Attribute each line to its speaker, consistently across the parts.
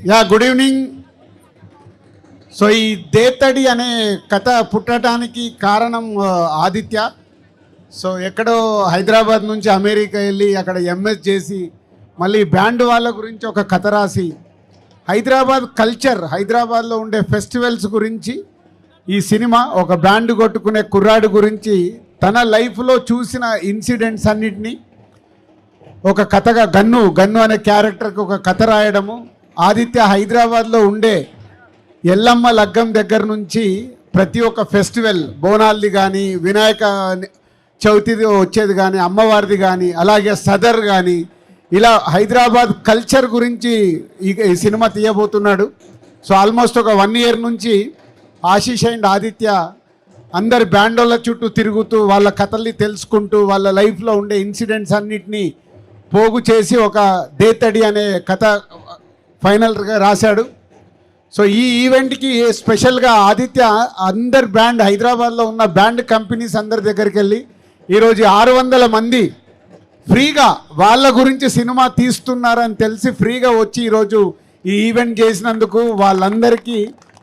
Speaker 1: Good evening. So ఈ దేతడి అనే కథ పుట్టడానికి కారణం ఆదిత్య. సో ఎక్కడో హైదరాబాద్ నుంచి అమెరికా వెళ్ళి అక్కడ ఎంఎస్ చేసి మళ్ళీ బ్యాండ్ వాళ్ళ గురించి ఒక కథ రాసి హైదరాబాద్ కల్చర్, హైదరాబాద్లో ఉండే ఫెస్టివల్స్ గురించి ఈ సినిమా ఒక బ్యాండ్ కొట్టుకునే కుర్రాడు గురించి తన లైఫ్లో చూసిన ఇన్సిడెంట్స్ అన్నిటినీ ఒక కథగా గన్ను అనే క్యారెక్టర్కి ఒక కథ రాయడము. ఆదిత్య హైదరాబాద్లో ఉండే ఎల్లమ్మ లగ్గం దగ్గర నుంచి ప్రతి ఒక్క ఫెస్టివల్, బోనాల్ది కానీ, వినాయక చవితిది వచ్చేది కానీ, అమ్మవారిది కానీ, అలాగే సదర్ కానీ, ఇలా హైదరాబాద్ కల్చర్ గురించి ఈ సినిమా తీయబోతున్నాడు. సో ఆల్మోస్ట్ ఒక 1 year నుంచి ఆశీష్ అండ్ ఆదిత్య అందరి బ్యాండోళ్ళ చుట్టూ తిరుగుతూ వాళ్ళ కథల్ని తెలుసుకుంటూ వాళ్ళ లైఫ్లో ఉండే ఇన్సిడెంట్స్ అన్నిటినీ పోగు చేసి ఒక దేతడి అనే కథ ఫైనల్గా రాశాడు. సో ఈ ఈవెంట్కి స్పెషల్గా ఆదిత్య అందరి బ్యాండ్, హైదరాబాద్లో ఉన్న బ్యాండ్ కంపెనీస్ అందరి దగ్గరికి వెళ్ళి ఈరోజు 600 మంది ఫ్రీగా వాళ్ళ గురించి సినిమా తీస్తున్నారని తెలిసి ఫ్రీగా వచ్చి ఈరోజు ఈ ఈవెంట్ చేసినందుకు వాళ్ళందరికీ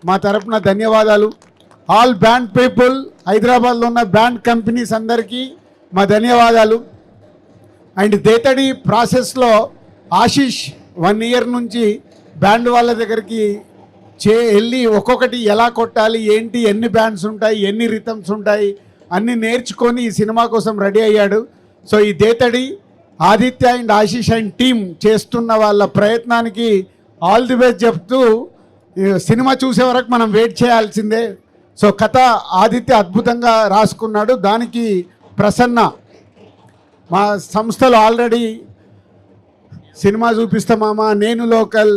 Speaker 1: మా తరపున ధన్యవాదాలు. ఆల్ బ్యాండ్ పీపుల్, హైదరాబాద్లో ఉన్న బ్యాండ్ కంపెనీస్ అందరికీ మా ధన్యవాదాలు. అండ్ దేతడి ప్రాసెస్లో ఆశీష్ 1 year నుంచి బ్యాండ్ వాళ్ళ దగ్గరికి వెళ్ళి ఒక్కొక్కటి ఎలా కొట్టాలి, ఏంటి, ఎన్ని బ్యాండ్స్ ఉంటాయి, ఎన్ని రిథమ్స్ ఉంటాయి అన్నీ నేర్చుకొని ఈ సినిమా కోసం రెడీ అయ్యాడు. సో ఈ Dethadi Aditya and Ashish and team చేస్తున్న వాళ్ళ ప్రయత్నానికి ఆల్ ది బెస్ట్ చెప్తూ సినిమా చూసే వరకు మనం వెయిట్ చేయాల్సిందే. సో కథ ఆదిత్య అద్భుతంగా రాసుకున్నాడు. దానికి ప్రసన్న మా సంస్థలో ఆల్రెడీ సినిమా చూపిస్తామా, నేను లోకల్,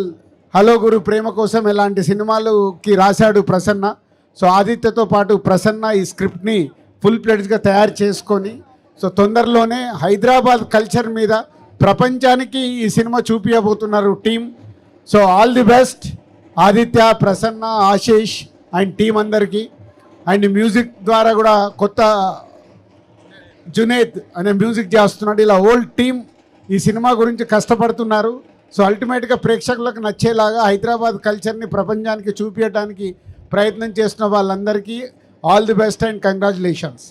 Speaker 1: హలో గురు, ప్రేమ కోసం ఇలాంటి సినిమాలకి రాశాడు ప్రసన్న. సో ఆదిత్యతో పాటు ప్రసన్న ఈ స్క్రిప్ట్ని ఫుల్ ప్లెడ్జ్గా తయారు చేసుకొని సో తొందరలోనే హైదరాబాద్ కల్చర్ మీద ప్రపంచానికి ఈ సినిమా చూపించబోతున్నారు team. So all the best Aditya, Prasanna, Ashish and team అందరికీ. అండ్ మ్యూజిక్ ద్వారా కూడా కొత్త జునేద్ అనే మ్యూజిక్ చేస్తున్నాడు. ఇలా ఓల్డ్ టీం ఈ సినిమా గురించి కష్టపడుతున్నారు. సో అల్టిమేట్గా ప్రేక్షకులకు నచ్చేలాగా హైదరాబాద్ కల్చర్ని ప్రపంచానికి చూపించడానికి ప్రయత్నం చేస్తున్న వాళ్ళందరికీ all the best and congratulations.